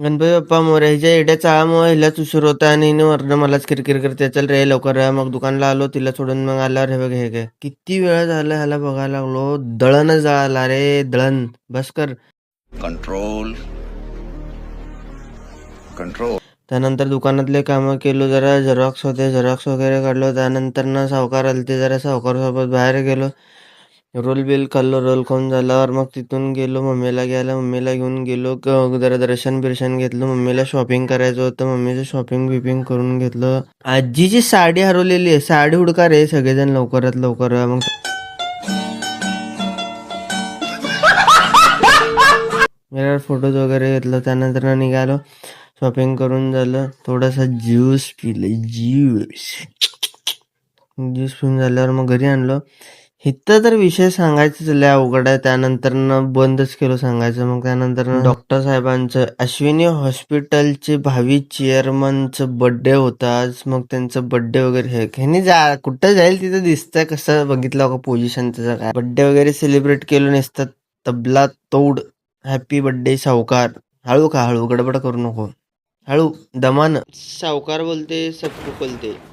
गणपती बाप्पा मोरया. हिच्या एड्या चाळामुळे हिलाच उशीर होता आणि हिने वरनं मलाच किरकिर करते, "चल रे लवकर या." मग दुकानला आलो, तिला सोडून मग आल्यावर हे बघ हे काय. किती वेळा झालं ह्याला बघायला लागलो, दळणच जळाला रे दळण. बस कर. Control control. त्यानंतर दुकानातले कामं केलो, जरा झेरॉक्स होते, झेरॉक्स वगैरे काढलो. त्यानंतर ना सावकार आलते, जरा सावकारासोबत बाहेर गेलो. रोल बिल खाल्लो. रोल खाऊन झाल्यावर मग तिथून गेलो मम्मीला घ्यायला. मम्मीला घेऊन गेलो. जरा दर्शन-बिर्शन घेतलं. मम्मीला शॉपिंग करायचं होतं. मम्मीचं शॉपिंग-बिपिंग करून घेतलं. आजीची साडी हरवलेली आहे. साडी हुडका रे सगळेजण लवकरात लवकर. मग मिरर फोटोज वगैरे घेतलं. त्यानंतर ना निघालो. शॉपिंग करून झालं. थोडासा ज्यूस पिलं. ज्यूस पिऊन झाल्यावर मग घरी आणलं. इथं तर विषय सांगायचंच लय अवघड आहे. त्यानंतर बंदच केलं सांगायचं. मग त्यानंतर डॉक्टर साहेबांचं अश्विनी हॉस्पिटलचे भावी चेअरमनचं बर्थडे होता आज. मग त्यांचं बर्थडे वगैरे हे ह्यानी कुठं जाईल तिथं दिसतंय. कसं बघितलं का पोझिशन त्याचं काय. बर्थडे वगैरे सेलिब्रेट केलं नसतं. तबला तोड. हॅपी बर्थडे सावकार. हळू खा, हळू गडबड करू नको. हळू दमानं. सावकार बोलते सबको बोलते.